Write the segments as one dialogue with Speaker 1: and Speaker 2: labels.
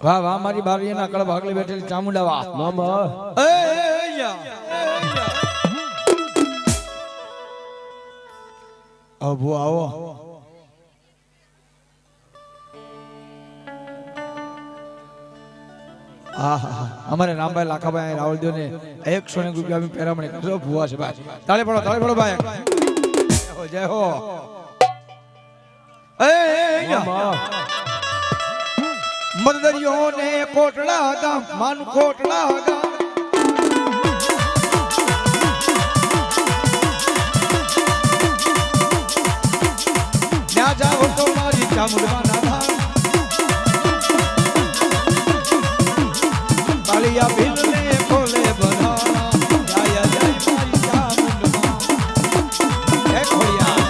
Speaker 1: વાહ વાહ મારી બારીના કળ ભાગલે બેઠેલી ચામુંડા વાહ
Speaker 2: મામા
Speaker 1: આવો આવો અમારે રામભાઈ લાખાભાઈ રાવલદેવ ને 100 રૂપિયા અમે પેરામણી કરજો ભુવા છે ભાઈ તાળે પડો ભાઈ જય હો મદદરીઓ ને કોટડા ગામ માન કોટડા ગામ ત્યાં જાઓ તો મારી ચામુંડવાના ધામ કાલિયા ભીલ ને કોલે બનાના જય જય મારી ચામુંડમાં હે ખોડિયા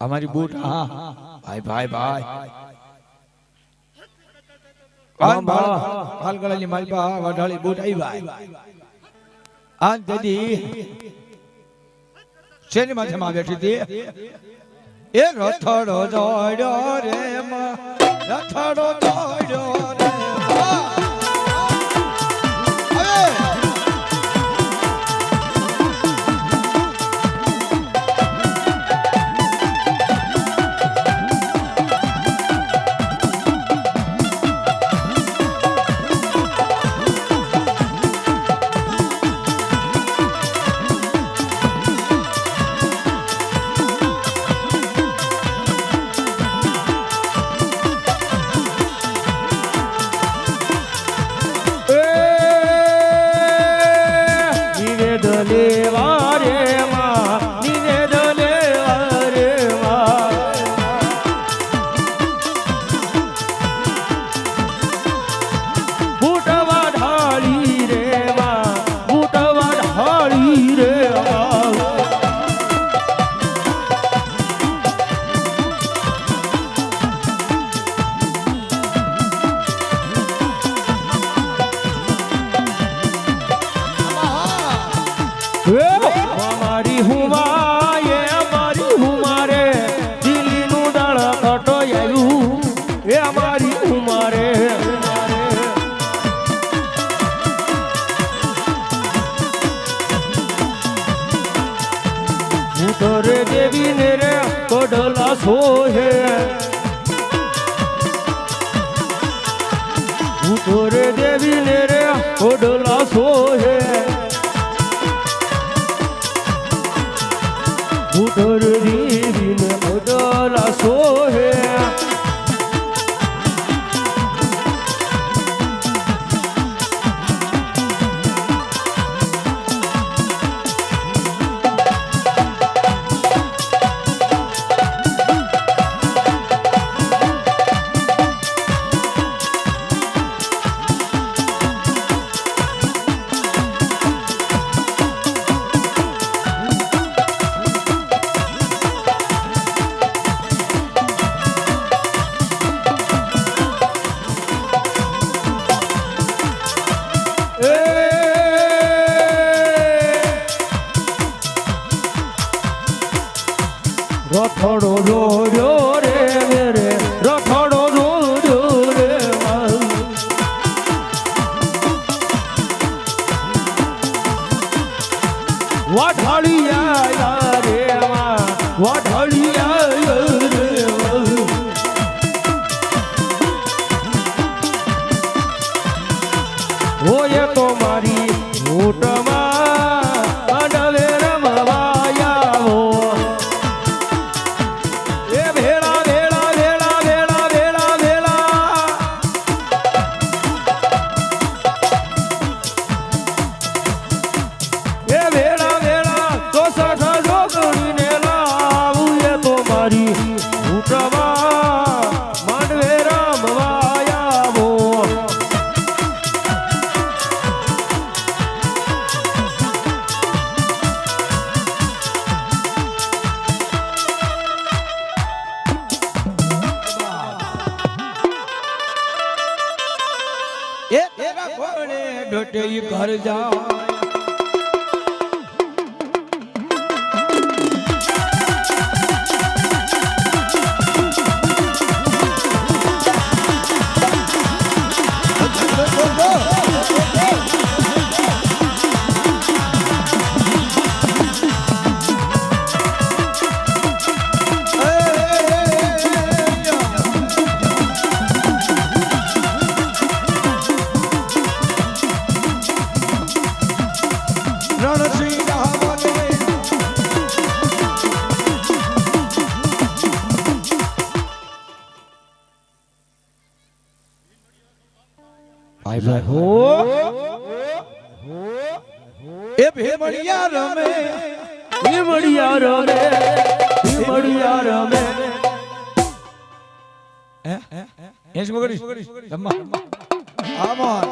Speaker 1: हमारी बूट हाँ भाई भाई भाई हाल गळाली मालपा वढाळी बूट आई भाई आज ददी શેની માથે માં બેઠી હતી એ રથડો દોડ્યો રે માં રથડો દોડ્યો રે
Speaker 2: देवी ने रे कोडला सोहे उतरे देवी ने रे कोडला सोहे उतरे देवी ने कोडला सोहे વાઢળિયા રે વાઢળિયા રે ઓય તો મારી ઊંટમાં અડવે રમવાયા હો એ ભેળા ભેળા ભેળા ભેળા ભેળા ભેળા એ ભેળા ભેળા તો સઠા જોગણીને લાવું એ તો મારી ઊંટમાં માંડવે રમવાયા હો
Speaker 1: એ તેરા ઘોડે ઢોટે ઘર જા
Speaker 2: હો
Speaker 1: એ ભેમડિયા રમે
Speaker 2: ભીમડિયા રમે ભીમડિયા રમે
Speaker 1: હે એ શું કરીશ રમ્મા આમાં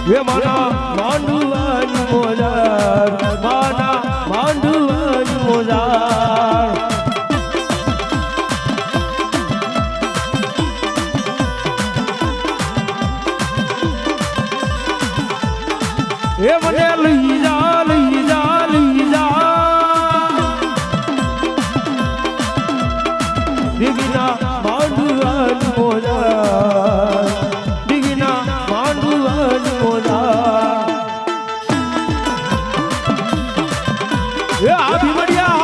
Speaker 2: એ માના માંડવાની મોજાર માના માંડવાની મોજાર એ મને લઈ જા લઈ જા લઈ જા દીગના માંડવાની મોજાર દીગના માંડવાની મોજાર એ આ ભીમડિયા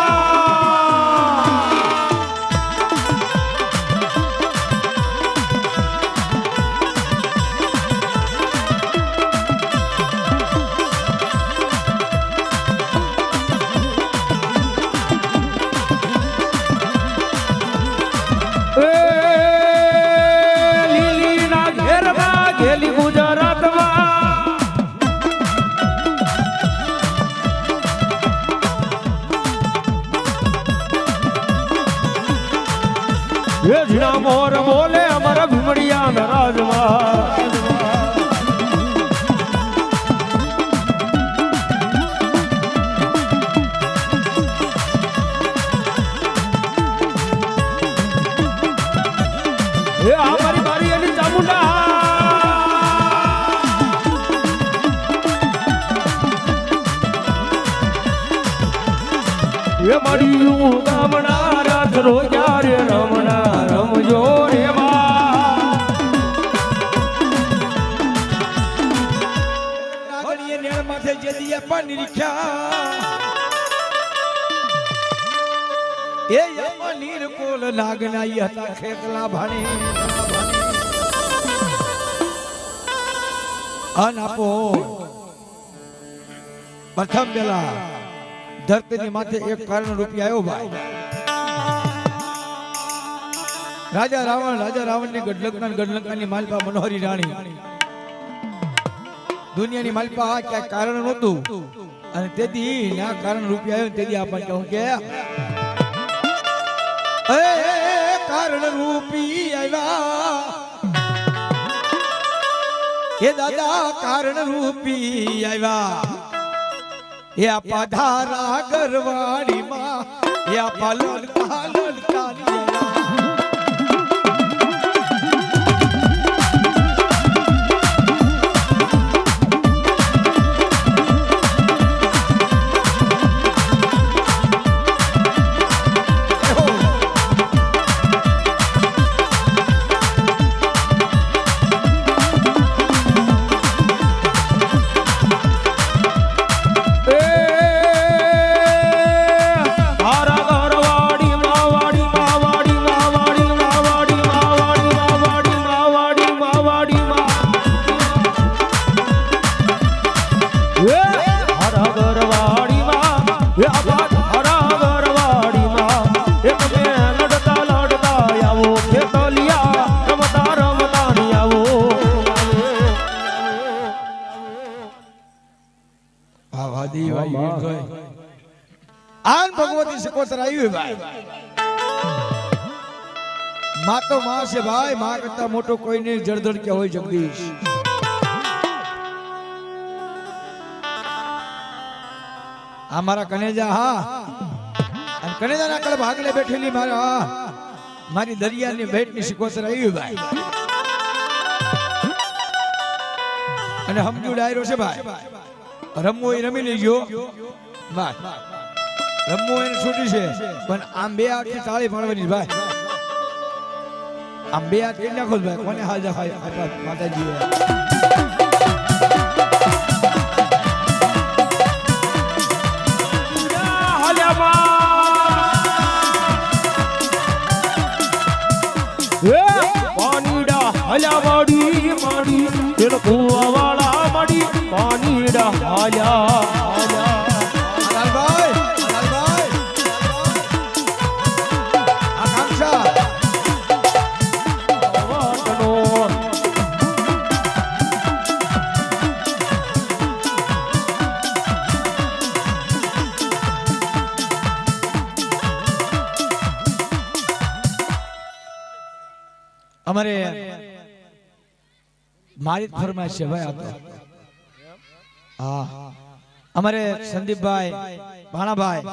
Speaker 2: ઝીણા મોર બોલે અમારા ભીમડિયા ના રાજમાં એ આ મારી મારી એની ચામુંડા એ મારી ગામડા રાત રોજા રે રમણા રમજો રે
Speaker 1: નાગણીએ નેણ માથે જેદીએ પાણી રીખ્યા એ યમા નીરકોલ નાગનાઈ હતા ખેતલા ભાણે અનાપો પ્રથમ પેલા ધરતીની માથે એક કારણ રૂપિયા આવ્યો ભાઈ રાજા રાવણ ની ગઢલંકાની માલપા મનોહરી રાણી દુનિયાની માલપા આ ક્યાંય કારણ નહોતું અને તેથી આ કારણ રૂપિયા આવ્યો તેથી આપણને કહું કે એ કારણ રૂપી આવ્યા એ દાદા કારણ રૂપી આવ્યા એ પધારા ગરવાડી માં યા પાલન પાલન કાલિયા આન ભગવતી સકોતર આવ્યું ભાઈ માં તો માં છે ભાઈ માં કરતા મોટો કોઈ નહીં જળધર કે હોય જગદીશ આ મારા કનેજા હા અને કનેજાના કળ ભાગલે બેઠેલી મારા મારી દરિયાની ભેટની સકોતર આવ્યું ભાઈ અને હમજુ ડાયરો છે ભાઈ રમવો એ રમી લેજો ભાઈ રમવું એને છૂટી છે પણ આમ બે આંખથી તાળી પાડવાની ભાઈ આમ બે હાથ કરી નાખો ભાઈ કોને હાજર માતાજી
Speaker 2: પાણીડા હલ્યા માડી માડી તેલ કુવા વાળા માડી પાણીડા હલ્યા
Speaker 1: અમારે મારી ફરમાઈશ છે ભાઈ આપો હા અમારે સંદીપભાઈ ભાણાભાઈ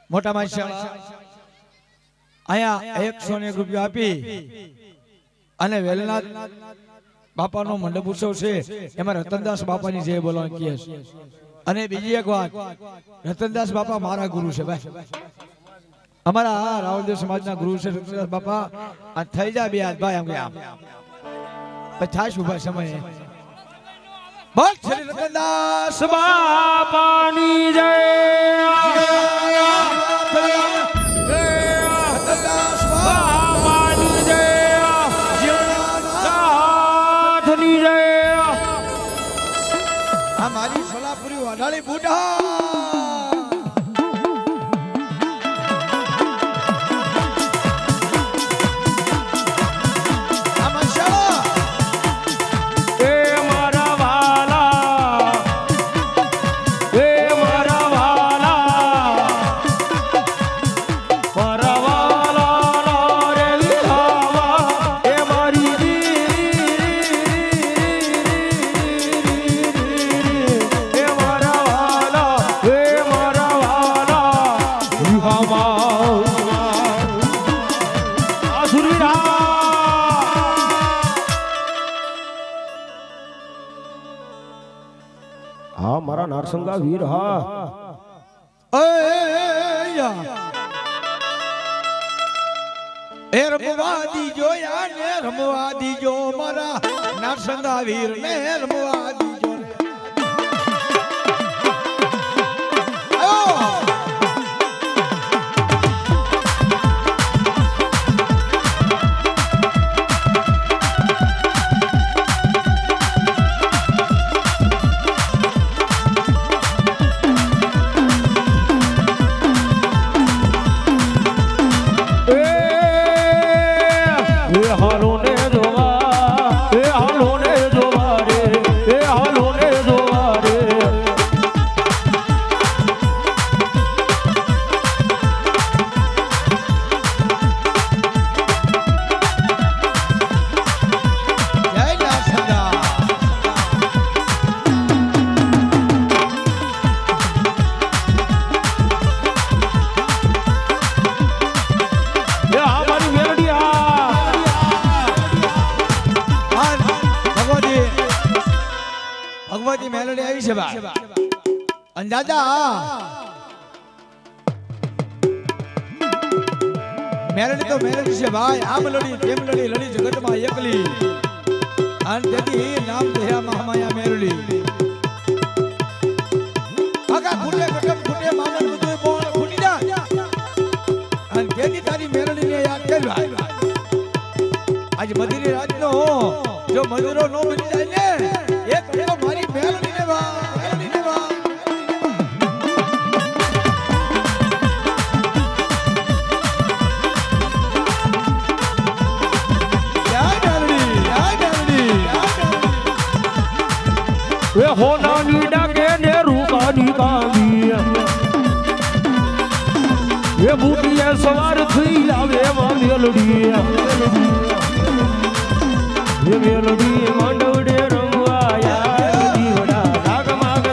Speaker 1: મોટા માણસ અહીંયા 101 રૂપિયા આપી અને વેલનાથ બાપાનો મંડપ ઉત્સવ છે એમાં રતનદાસ બાપાની જય બોલવાનું કહે છે અને બીજી એક વાત રતનદાસ બાપા મારા ગુરુ છે ભાઈ અમારા રાવલદેવ સમાજના ગુરુ છે રતનદાસ બાપા આ થઈ જા બે હાથ ભાઈ આમ પછી ઉભા સમયે બોલ શ્રી રતનદાસ
Speaker 2: બાપાની જય
Speaker 1: રતનદાસ
Speaker 2: બાપાની જય સાધની જય
Speaker 1: આ મારી સોલાપુરી વાડાળી બુઢા
Speaker 2: હા મારા નારસંગા વીર હા
Speaker 1: એ રમવાદી જોયા ને રમવાદી જો મારા નારસંગા વીર ને રમવાદી જો
Speaker 2: હાલો ને જોવા રે
Speaker 1: મેલડી આવી છે ભાઈ અને દાદા મેલડી તો મેલડી છે ભાઈ આમ લડી તેમ લડી લડી જગતમાં એકલી અને તેથી નામ દયા મહામાયા મેલડી આગા ખૂટે કટમ ખૂટે મામન બધું બોલ ખૂટી જાય અને તેથી તારી મેલડીને યાદ કર ભાઈ આજ મધુરી રાતનો જો મધુરો નો બની જાય ને એક તો મારી મેલડીને વા મેલડીને વા
Speaker 2: એ હોનાની ડાકે ને રૂપાની કાંદી એ બુટીએ સવાર થઈ આવે માં મેલડી એ મેલડી માંડવડે રમવા યાર દીવડા દાગમાગ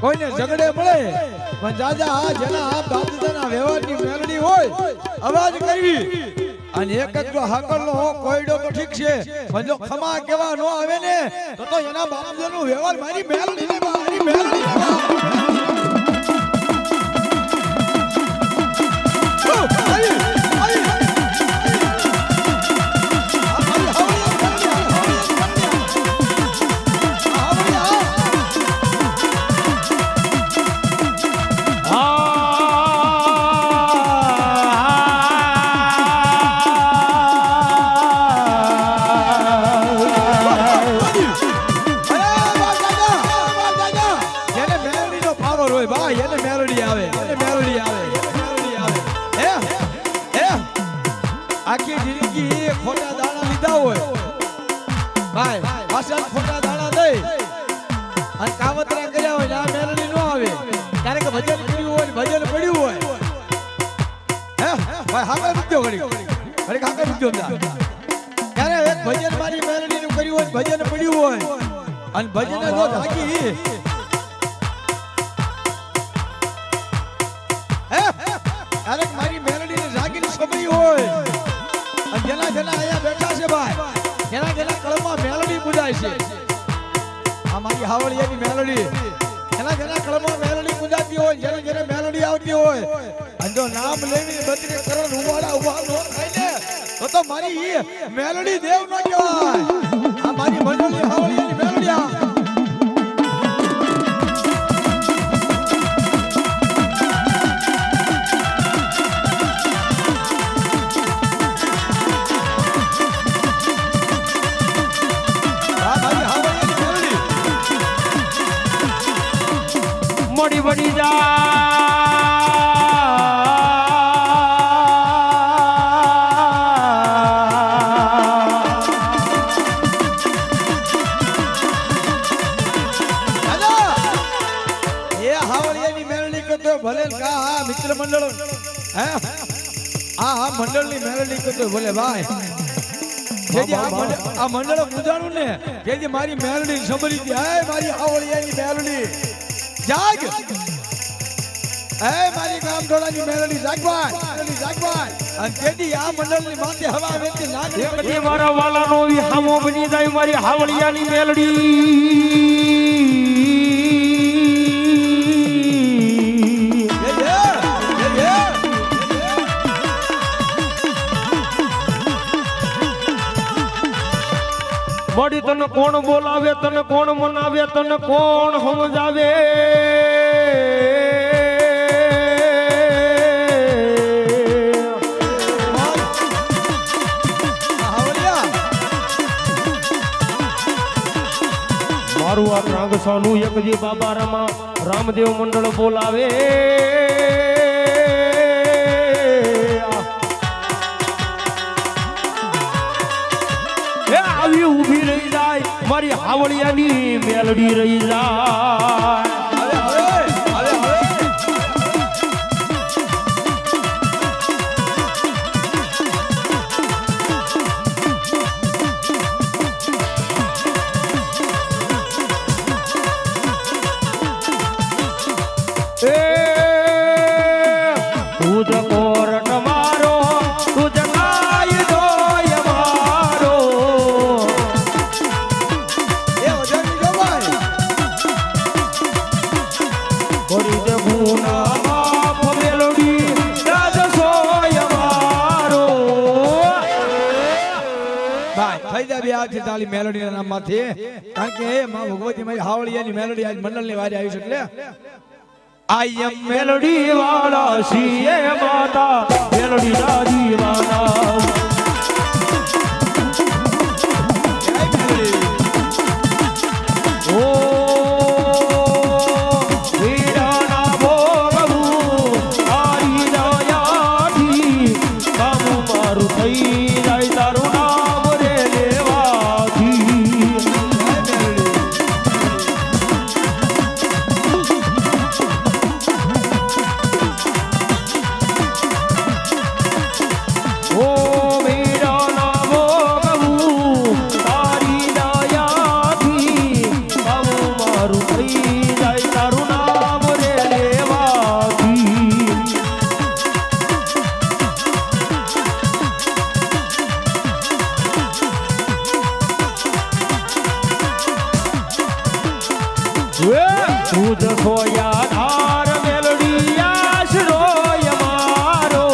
Speaker 1: કોઈને ઝઘડે મળે પણ દાદા આ જેના આ બાપદાના વ્યવહારની મેલડી હોય અવાજ કરવી અને એક જ જો હાકલનો કોયડો તો ઠીક છે પણ જો ખમા કેવા નો આવે ને તો એના બાપદાનો વ્યવહાર મારી મેલડીને મારી મેલડીને આખી જિંદગી ખોટા દાણા લીધા હોય ભાઈ પાછળ ખોટા દાણા દઈ અને કાવતરા કર્યા હોય આ મેલડી નો આવે ક્યારેક ભજન કર્યું હોય ભજન પડ્યું હોય હે ભાઈ હાકા રૂપિયો ઘડી હાકા રૂપિયો ત્યારે એક ભજન મારી મેલડી નું કર્યું હોય ભજન પડ્યું હોય અને ભજન જો થાકી ક્યારેક મારી મેલડી ને જાગીને સમય હોય જેના જેના અહીંયા બેઠા છે ભાઈ જેના જેના કળમાં મેલડી પૂજાય છે આ મારી હાવળિયાની મેલડી જેના જેના કળમાં મેલડી પૂજાતી હોય જેને જેને મેલડી આવતી હોય અને જો નામ લેવી બત્રી કરોડ ઉવાડા ઉભા નો થાય ને તો મારી મેલડી દેવ નો કહેવાય આ મારી મંડળી હાવળિયાની મેલડી આ
Speaker 2: મડી બની જા
Speaker 1: એ હાવળિયાની મેલડી કરતો ભલે કા મિત્ર મંડળ હે આ મંડળની મેલડી કરતો ભલે ભાઈ જેજી આ મંડળ પૂજાણું ને જેજી મારી મેલડી સમરી હતી હે મારી હાવળિયાની મેલડી જાગ એ મારી ગામ ઢોળાની મેલડી જાગવાય અને તેથી આ મંડળની માથે હવા વેચી નાખી
Speaker 2: એકદી મારા વાલાનો હામો બની જાય મારી હાવળિયાની મેલડી મળી તને કોણ બોલાવે તને કોણ મનાવે તને કોણ સમજાવે મારું આ રાંગસાનું એકજી બાબા રમા રામદેવ મંડળ બોલાવે મારી હાવળિયાની મેલડી રહી જાય.
Speaker 1: તાલી મેલોડી ના નામમાંથી કારણ કે એ માં ભગવતી મારી હાવળિયાની મેલોડી આજ મંડળની વારે આવી છે એટલે આઈ એમ
Speaker 2: મેલોડી વાળા છીએ માતા મેલોડી ના દીવાના. ઓ વીરાના ભોગવું તારી દયાથી કામ મારું થઈ જાય તારું નામ રે લેવાથી. ઓ વીરાના ભોગવું તારી દયાથી કામ મારું થઈ જાય તારું નામ રે લેવાથી. તુજ સોયા ધાર મેલડી આશરોય મારો.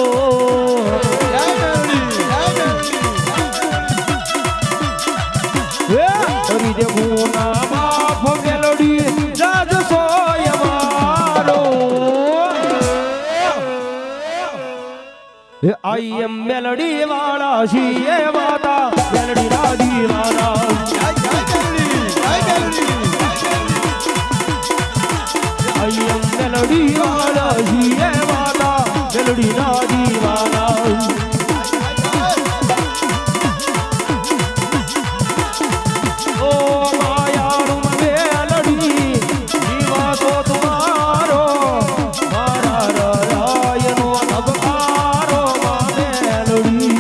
Speaker 2: હરી દે ગુના બાપ મેલડી જાજ સોય મારો. આઈ એમ મેલડી વાળા છીએ માતા મેલડી ના દીવાના. I am melody wala hiye wala melody na diwana. Oh mayarum melody jiva to tumharo mara rayano abkaro ma melody.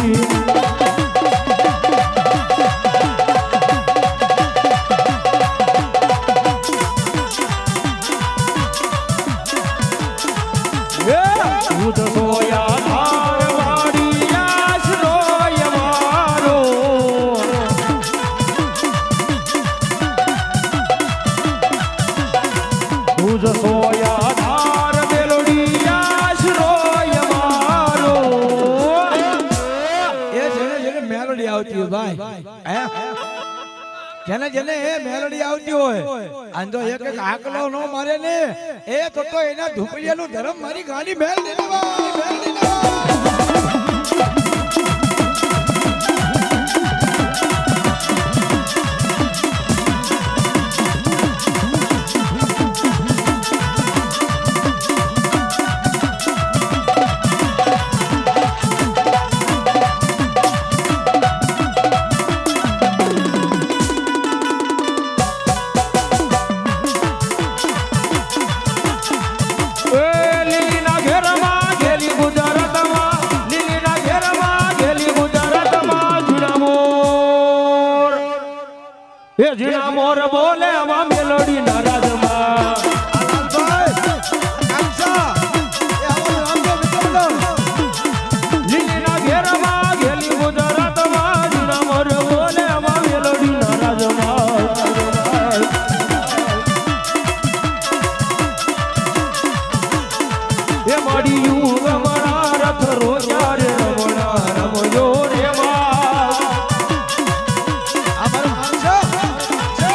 Speaker 2: તુજ સોયા ધાર વાડી આશરોય મારો. તુજ સોયા ધાર મેલોડી આશરોય મારો.
Speaker 1: એ જેને જેને મેલોડી આવતી હોય ભાઈ હે જેને જેને એ મેલોડી આવતી હોય આન તો એક એક આકલો નો મારે ને એ તો એના ધુપડિયાનું ધર્મ મારી ગાડી મેલ દે ભાઈ મેલ દે.
Speaker 2: લીલીના ઘેરમાં ગેલી ગુજરાતમાં લીલીના ઘેરમાં ગેલી ગુજરાતમાં ઝીણા મોર. એ ઝીણા મોર બોલે આમાં મેલોડી ના રાજમાં. લીલીના ઘેરમાં ગેલી ગુજરાતમાં ઝીણા મોર બોલે આમાં મેલોડી ના રાજમાં. એ માડી યુગ મારા રથ રોજા રે રમણા રમજો રે માં.
Speaker 1: આ મારો માણસ છે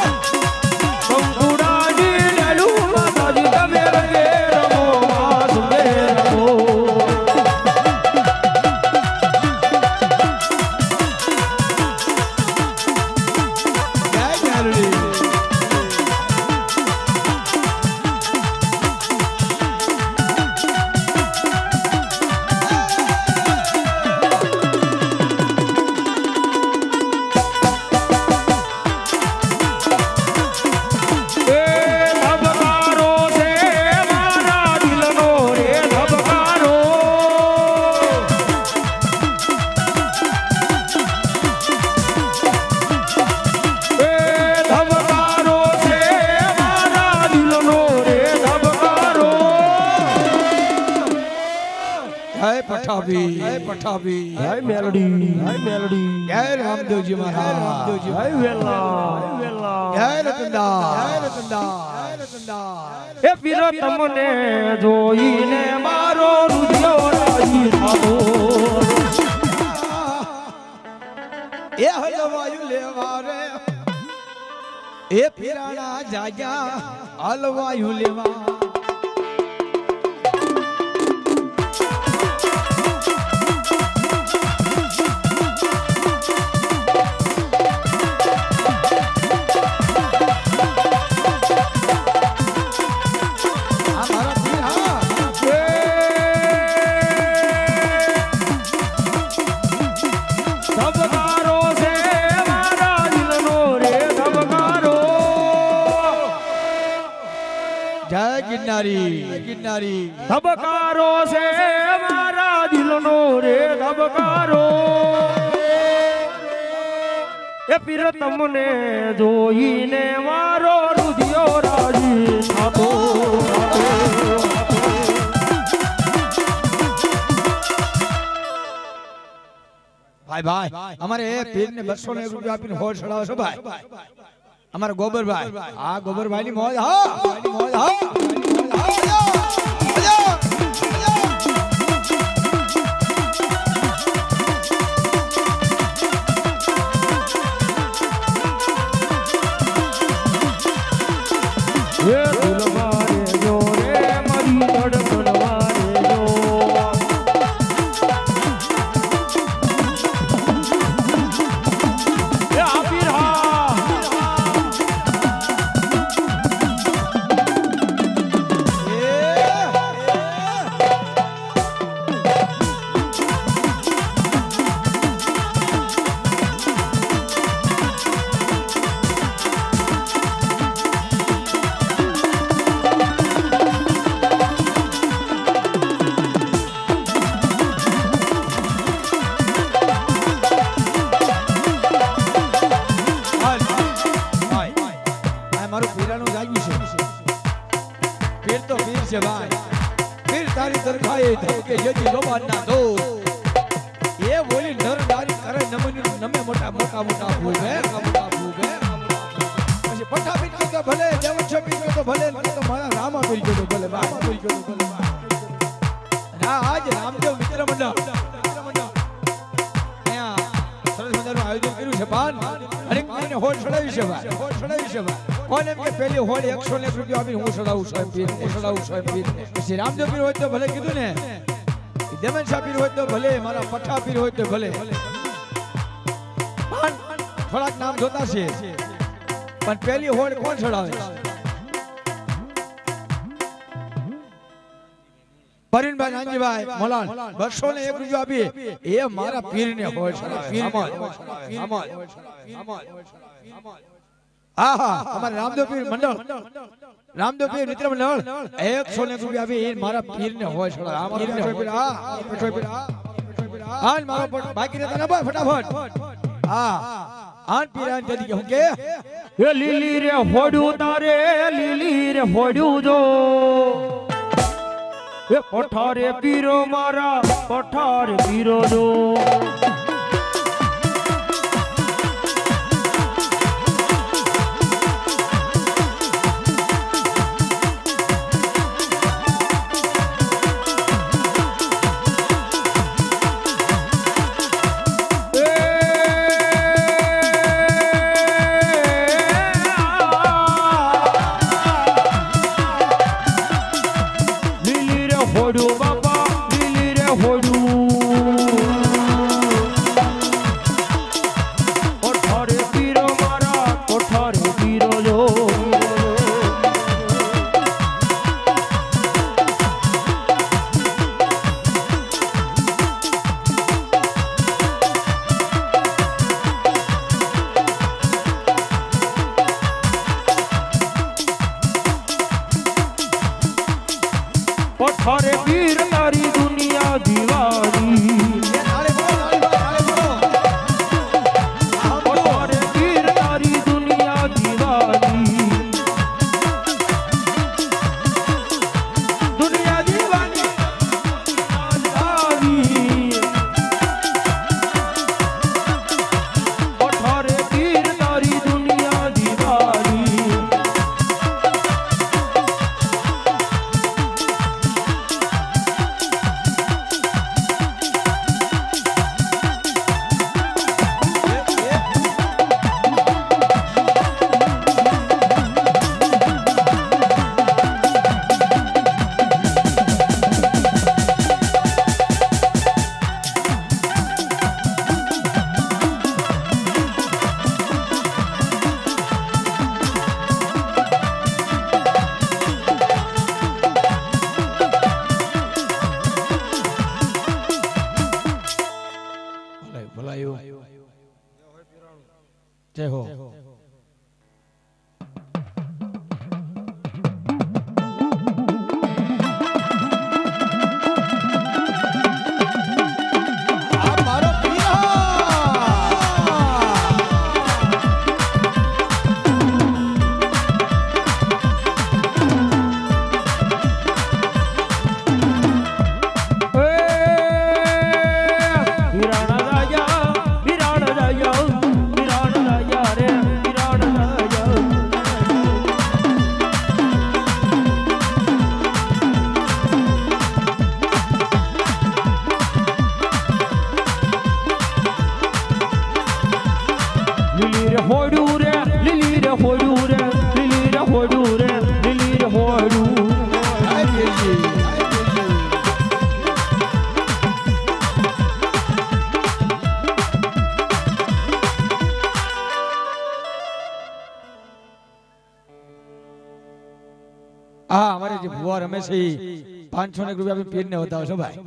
Speaker 1: પઠાભી
Speaker 2: જય મેલડી
Speaker 1: જય રામદેવજી મહારાજ
Speaker 2: જય વેલા
Speaker 1: જય રતનદાસ
Speaker 2: એ પીરો તમને જોઈને મારો રુધિયો રાજી થાતો
Speaker 1: એ હલવાયું લેવા રે એ પીરાણા જાગ્યા હલવાયું લેવા ગિરનારી
Speaker 2: ધબકારો છે મારા દિલનો રે ધબકારો એ પીર તમને જોઈને મારો રુધિયો રાજી થાતો
Speaker 1: ભાઈ અમારે એ પીરને 201 રૂપિયા આપીને હોડ ચડાવો છો ભાઈ અમારા ગોબરભાઈ આ ગોબરભાઈ ની મોજ રામદેવ પીર હોય તો ભલે કીધું ને દેવન શાહ પીર હોય તો ભલે મારા પઠા પીર હોય તો ભલે થોડાક નામ જોતા છે પણ પહેલી હોડ કોણ ચડાવે પરીનભાઈ નાનજીભાઈ મોલાન 201 રૂપિયા આપી એ મારા પીરને હોડ ચડાવે આહા અમારા રામદેવ પીર મંડળ રામદેવ પીર મિત્ર મંડળ 101 રૂપિયા આપી એ મારા પીરને હોય છોડા આ પીરને આ મારો બાકી રહેતા ના ભાઈ ફટાફટ હા આન પીરાન તરીકે હું કે
Speaker 2: એ લીલી રે હોડ્યું તારે લીલી રે હોડ્યું જો એ પઠારે પીરો મારા પઠારે પીરો જો पठारे पीर तारी दुनिया दीवानी पठारे पीर तारी दुनिया दीवानी दुनिया दीवानी
Speaker 1: હા અમારે જે ભુવા રમે છે ઈ 500 રૂપિયા આપી પીરને વધાવો છો ભાઈ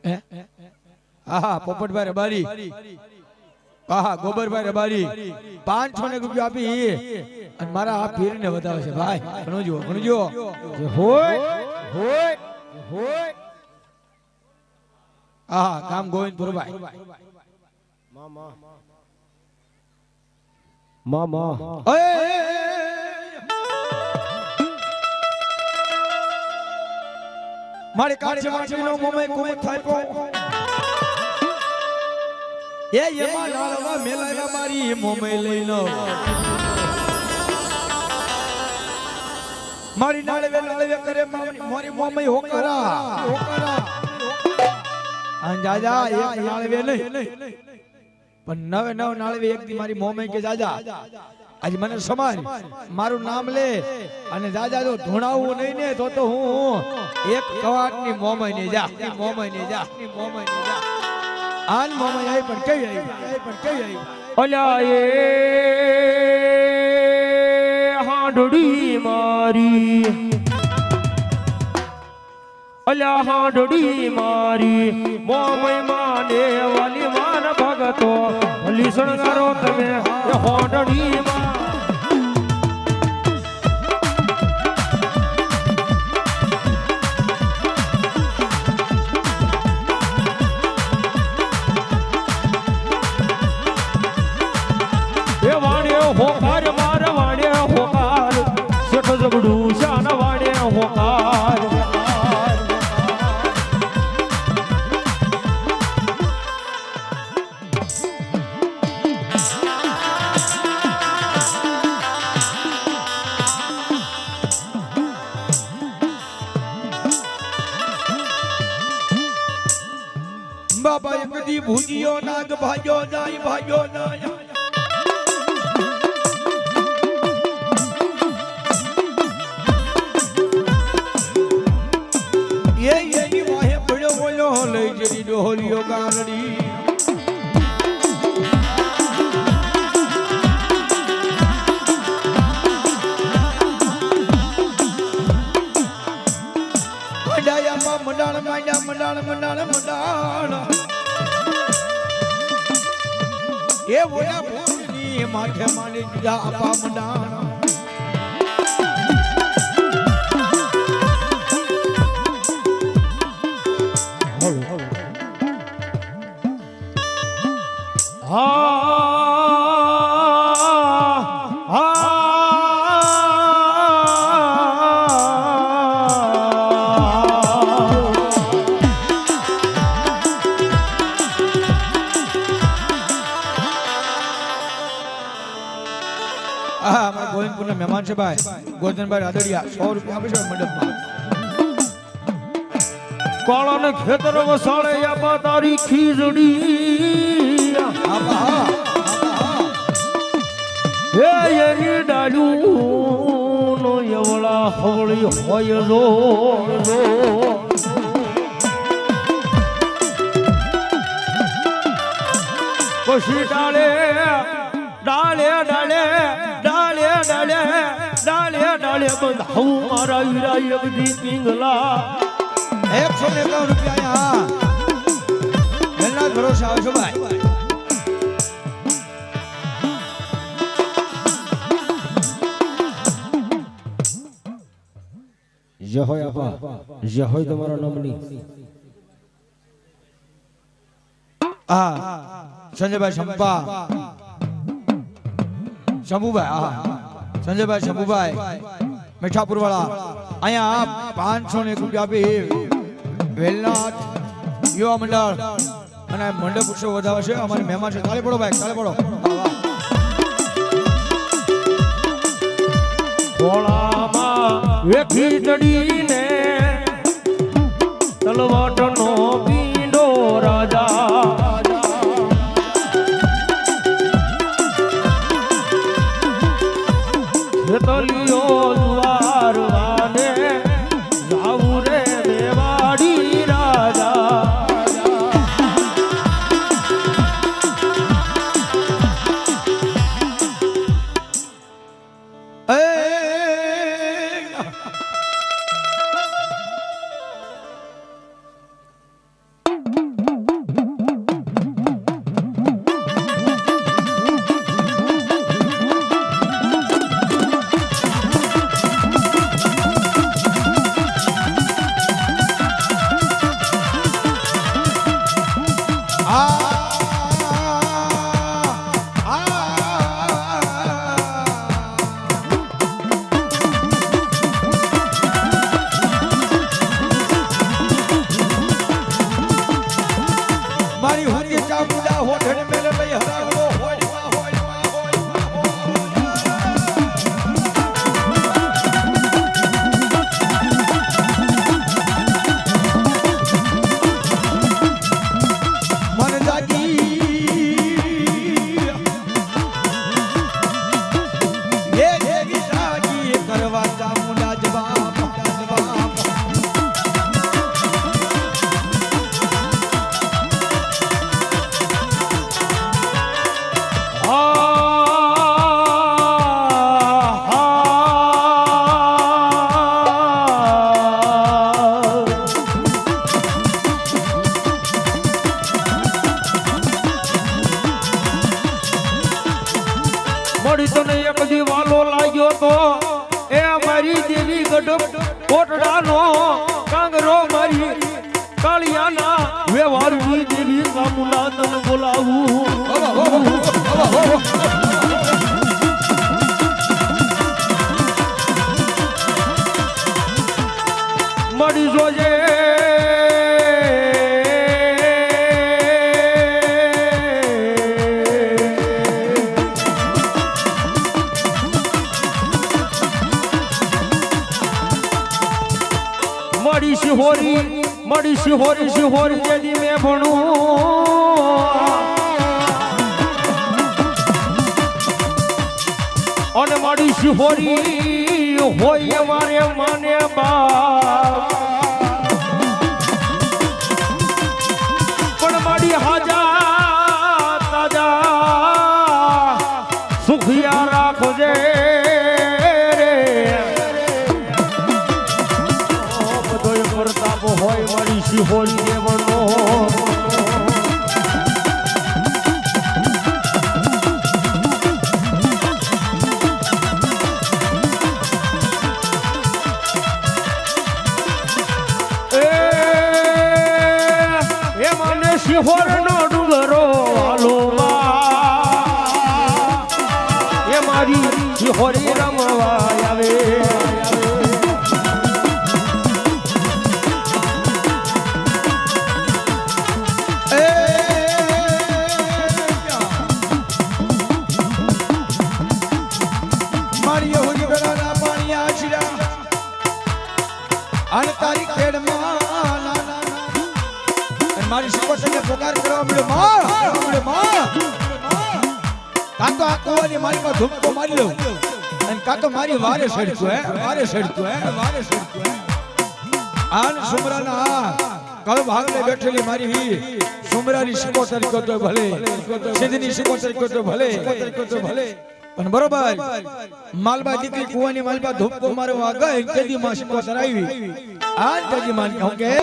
Speaker 1: હે હા પોપટભાઈ રબારી હા ગોબરભાઈ રબારી 500 રૂપિયા આપી અને મારા આ પીરને વધાવે છે ભાઈ ઘણું જુઓ જે હોય હા ગામ ગોવિંદપુર ભાઈ
Speaker 2: મામા
Speaker 1: મારે કાચે માટીનો મોમે કોમે થાપો એ એમાં લાલવા મેલાવા મારી મોમે લઈ લો મારી નાળવે કરે મારી મોમે હોકરા અન જાજા એક નાળવે નહીં પણ નવે નવ નાળવે એક દી મારી મોમે કે જાજા આજ મને સમાજ મારું નામ લે અને જાજા જો ધોણાવું નહીં ને તો હું એક કવાટની મોમે ને જા આન મોમે આવી પણ કઈ આવી
Speaker 2: અલ્યા એ હાંડડી મારી અલ્યા હાંડડી મારી મોમય માને વાલી માન ભગતો ભલી શણગારો તમે એ હાંડડી માં હોકાર માર વાડે હોકાર શેઠ જબડું શાન વાડે હોકાર
Speaker 1: બાબા એક દી ભૂજ્યો નાગ ભાગ્યો જાય એની વાહે પડ્યો બોલ્યો લઈ જરી ડોહલીઓ ગારડી મંડાયામાં મંડાણ એ બોલ્યા ભૂની માથે માની દીધા આપા મંડાણ ગોવિંદપુરના મહેમાન છે ભાઈ ગોરધનભાઈ રાદડિયા 100 રૂપિયા આપે છે મંડપમાં
Speaker 2: કોળાને ખેતર વસાળે આપા તારી ખીજડી હે એની ડાળું નો એવળા હવળી હોય રો પછી ડાળે બંધાવું મારા વીરા એક દી પિંગલા
Speaker 1: 151 રૂપિયા વેલનાથ ભરોસે આવશો ભાઈ
Speaker 2: જય હોય આપા જય હોય તમારો નામની
Speaker 1: સંજયભાઈ શંપા શંભુભાઈ સંજયભાઈ શંભુભાઈ મીઠાપુર વાળા અહીંયા 501 રૂપિયા આપી વેલનાથ યુવા મંડળ અને મંડપ ઉત્સવ વધાવે છે અમારે મહેમાન છે તાળી પડો ભાઈ તાળી પડો
Speaker 2: ખોળામાં વેખી ચડીને તલવાટનો પીંડો રાજા તલિયો દ્વાર વાને જાવું રે મેવાડી રાજા મારી દેવી ગઢ કોટડાનો કાંગરો મારી કાળિયાના વ્યવહારની દેવી કામુના તન બોલાવું મળી જોજે મળી શિહોરી જેદી મેં ભણું અને મારી શિહોરી હોય મારે માને બાપ પણ મારી હાજા તાજા સુખિયા રાખજે હોય મારી શિહોરી દેવનો એ મને શિહોરનો ડુંગરો હાલોમાં એ મારી શિહોરી રમવા આવે
Speaker 1: મારી શિકોતરને પોકાર કરવા મળ્યો માં કાતો આ કુવાની મારી પર ધૂમકો મારી લો અને કાતો મારી વારે સડતું આન સુમરાના કળ ભાગને બેઠેલી મારી સુમરાની શિકોતર કતો ભલે સિદ્ધની શિકોતર કતો ભલે પણ બરોબર માલબા દીકરી કુવાની માલબા ધૂમકો મારવા ગઈ તેદી માં શિકોતર આવી આન તેદી માન કહું કે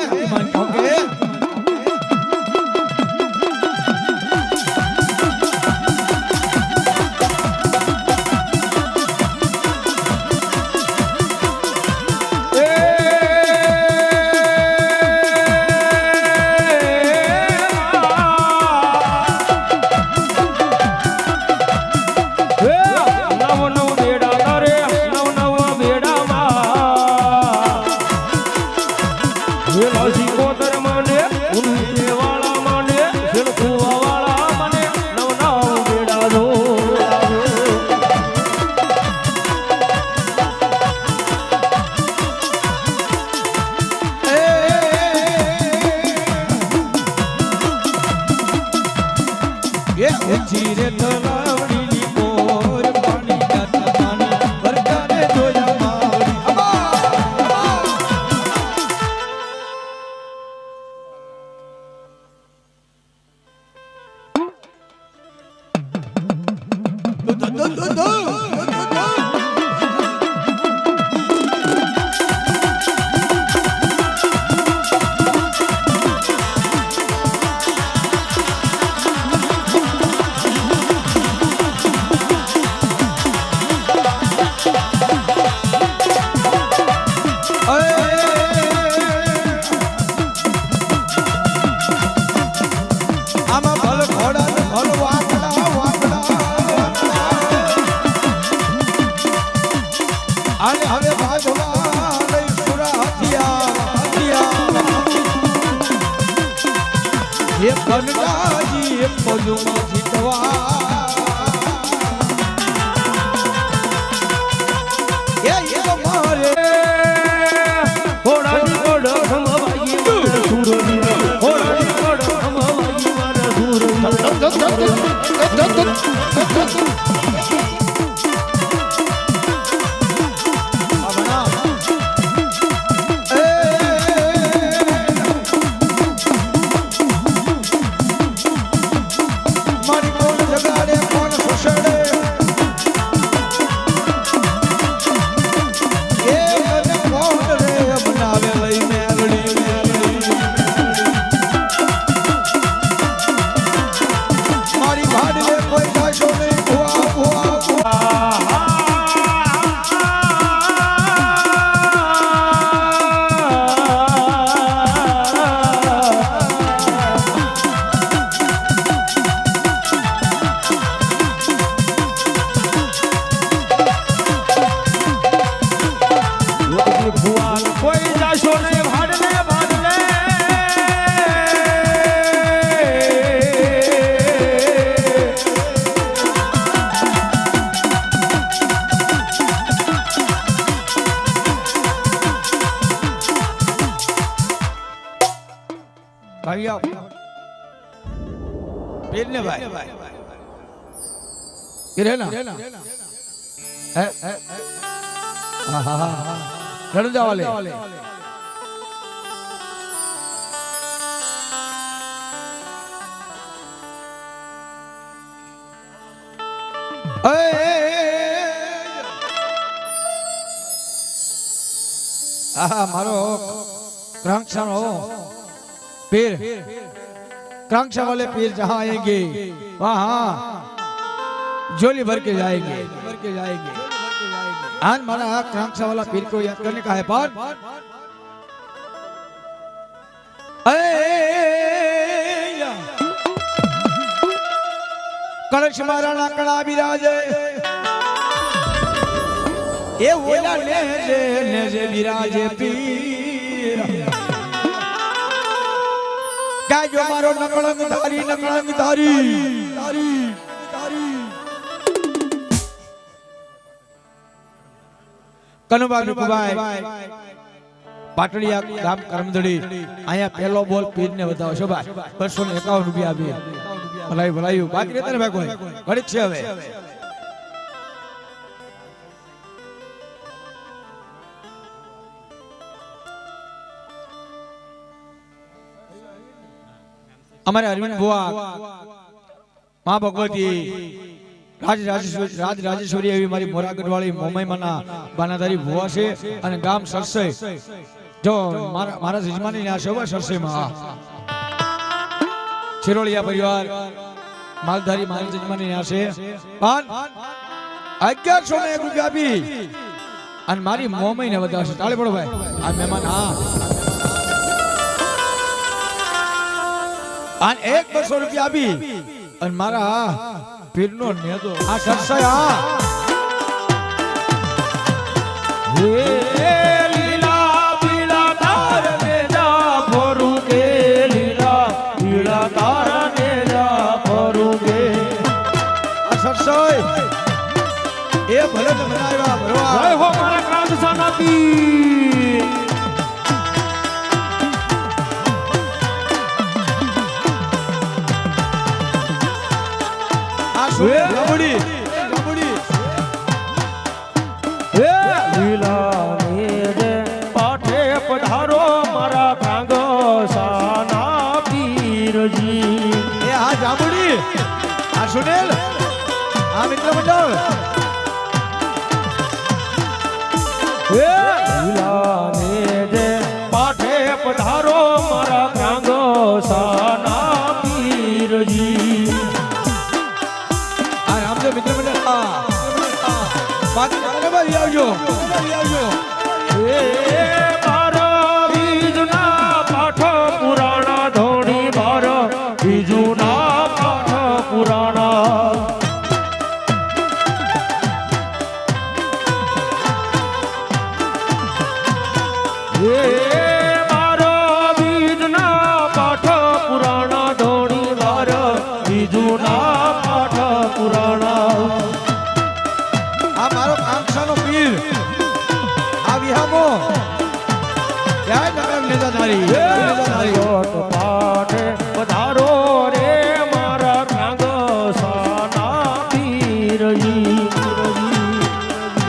Speaker 1: જીરે તલાવડીની મોર પાણી ગાતા પાણી વરકારે જોયા માવડી હવે ભાગવા લઈ સુરા હથિયાર એ કનકાજી એ પદુમાં જીતવા એ મારે
Speaker 2: હોડાની કોડ હમવાઈ મારા સુરની હોડાની કોડ હમવાઈ મારા સુરની
Speaker 1: મારી ભાડલે કોઈ જાશો નહીં ભુવા ભાઈ આવ પીર ને ભાઈ પીર હે ના હે હા હા હા રણજા વાલે मारो क्रांक्षानो पीर क्रांक्षा वाले पीर जहाँ आएंगे वहाँ झोली भर के जाएंगे आज मारा क्रांक्षा वाला पीर को याद करने का है पर कलश मारा नाकड़ा विराजे ये बोला नेजे विराजे पीर क्या जो मारो नकलंग धारी कनुबा नुकुबाई पाटलिया गाम करमदड़ी आया पहलो बोल पीर ने बताओ शो भाई 251 रुपया भी भलाई बात रहता है भाई कोई घड़ी छे હવે हमारे अरविंद बुआ मां भगवती राजराजेश्वरी एवी मारी मोरागढ़ वाली मोमईमाना बानाधारी बुआ छे अने गाम सरसई जो मारा यजमानी ने आ शोभा सरसई में छिरोलिया परिवार मालधारी मारी यजमानी ने आ छे पण 1101 रुपया भी अने मारी मोमई ने वधावशे ताળી પડો भाई आ मेहमान हां अन 100 रुपया भी अन मारा पीरनो नेदो आ सरसया
Speaker 2: हे लीला पीला तार ने जा फरू के लीला पीला तार ने जा फरू के
Speaker 1: आ सरसय ए भले तो बनाया भरवा
Speaker 2: जय हो मारा क्रांक्षाना पीर लीला मेरे पाठे पधारो मारा क्रांक्षाना पीर जी
Speaker 1: ए हा जामुडी आ सुनील आ मित्र मंडल
Speaker 2: लीला मेरे पाठे पधारो मारा क्रांक्षाना पीर जी
Speaker 1: मित्र मंडल बाकी भाई आवजो
Speaker 2: मारा बीजना पाठ पुराणा धोनी मारा बीजुना पाठ पुराणा मारा बीजना पाठ पुराणा धोनी मारा बीजुना पाठ पुराणा
Speaker 1: आ मारो कांक्षानो पीर आ विहामो या नगर नेजाधारी
Speaker 2: पाठ पधारो रे मारा क्रांक्षाना पीर जी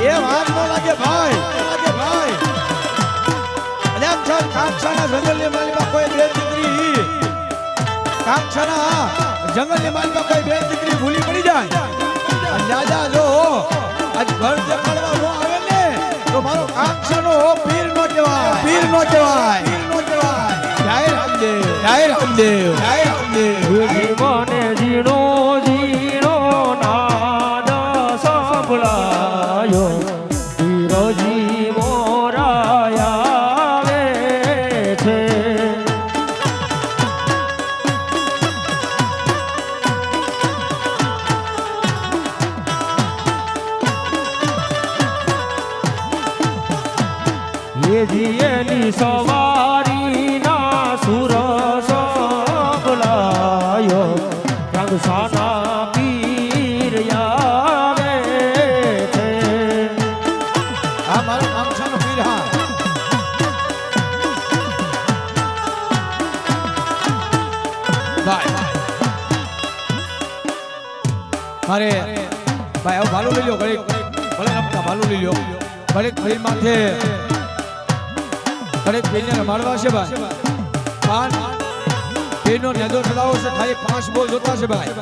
Speaker 1: ये बात न लागे भाई अरे हम चल कांक्षाना जंगल ने माली में कोई बेन दिकरी कांक्षाना जंगल ने माली में कोई बेन दिकरी भूली पड़ी जाए अंदाजा जो आज घर से पड़वा नो आवे ने तो मारो कांक्षानो पीर नो कहेवाय जय रामदेव
Speaker 2: जीवने जीणो जीणो नाद संभळायो पीरजी मोराया आवे छे ये जियेली सवारी ना सुर संभळायो क्रांक्षाना पीर आवे छे
Speaker 1: आ मारो कांक्षानो पीर हा ભાઈ મારે ભાઈ આવું ભાલું લઈ લો ઘડીક ભલે નમતા ભાલું લઈ લો ઘડીક ઘડી માથે ઘડીક પીને મારવા છે ભાઈ પાન પીનો નેદો ચલાવો છે ખાલી 5 બોલ જોતા છે ભાઈ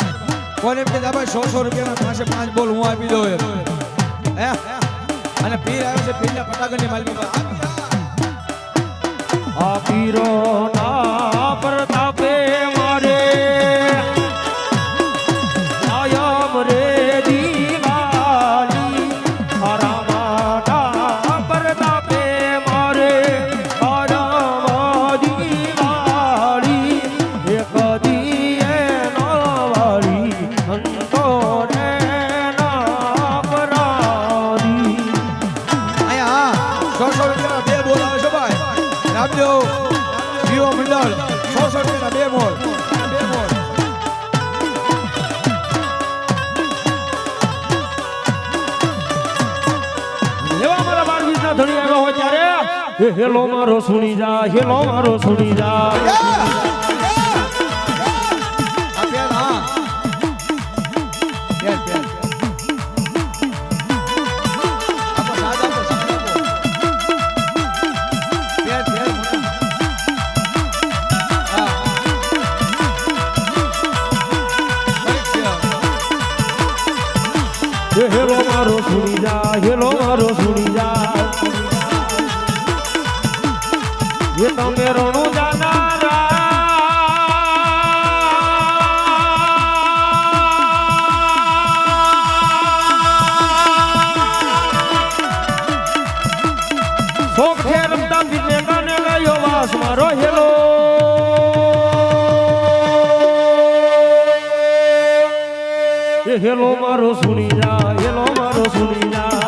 Speaker 1: કોને કે ભાઈ 100 રૂપિયાના પાસે 5 બોલ હું આપી દઉં હે અને પીર આવ્યો છે પીરના ફટાકડની માલકી
Speaker 2: આ પીરો ના પ્રતાપે મારે આયમ રે દીવાલી રામા પ્રતાપે મારે આયમ દીવાલી એક દીએ નવાળી અંતો રે ના પરારી
Speaker 1: અહીંયા 100 રૂપિયાના 2 બોલ આવે છે ભાઈ રામદેવ જીઓ મંડળ 100 રૂપિયાના 2 બોલ
Speaker 2: એવા મારા 22 ના ધણી આવ્યા હોય ત્યારે હેલો મારો સુણી જા હેલો મારો સુણી જા હેલો મારો સુણી જા હેલો મારો સુણી જા એ તમે રણું જાનારા શોખ છે રમતા પીને ગાને ગાયો વાસ મારો હેલો હેલો મારો સુણી જા હેલો મારો સુણી જા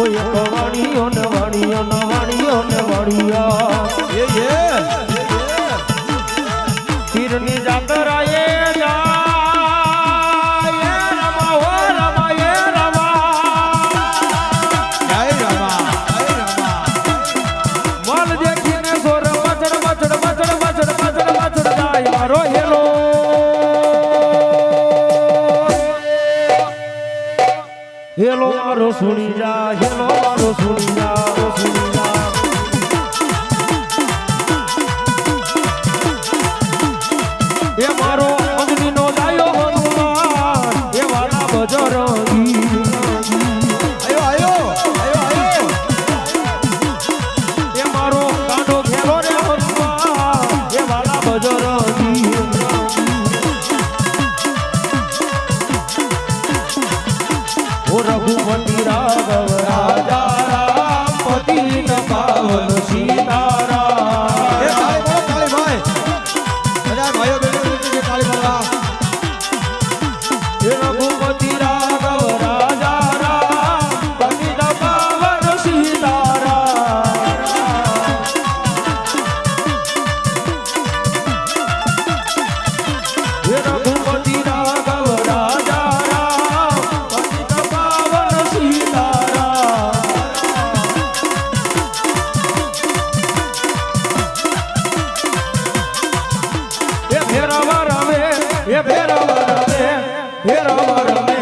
Speaker 2: ઓય વાણીઓ ને વાણીઓ ને વાણીઓ ને વાણીઓ પીરની જાતરાએ હેલો મારો સુણી જા હેલો મારો સુણી જા સુણી જા એ મારો અગ્નિનો દાયો હનુમાન એ વાલા બજરંગી
Speaker 1: આયો
Speaker 2: એ મારો ગાંડો ખેલો રે હનુમાન એ વાલા બજરંગી રઘુપતિ રાઘવ રાજા રામ પતિ ન પાવન સીતારામ
Speaker 1: એ તાળી ભાઈ બધા ભાઈઓ બહેનો નીચે તાળી મારવા
Speaker 2: એ રઘુપતિ રાઘવ રાજા રામ પતિ ન પાવન સીતારામ એ રઘુપતિ રાઘવ રાજા એ ભેરવા રમે ભેરવા રમે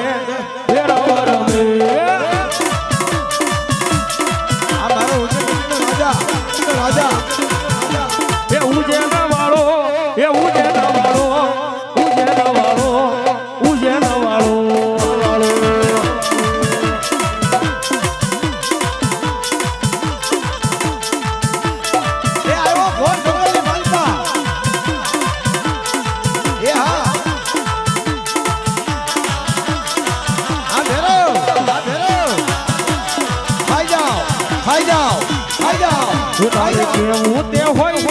Speaker 2: ભેરવા રમે
Speaker 1: આ મારો રાજા
Speaker 2: એ ઉજેન વાળો એ ઉજેન વાળો ઉજેન વાળો ઉજેન વાળો
Speaker 1: એ આવ્યો ફોન જંગલની માલપા એ હા ખાઈ જાઓ
Speaker 2: કેવું તે હોય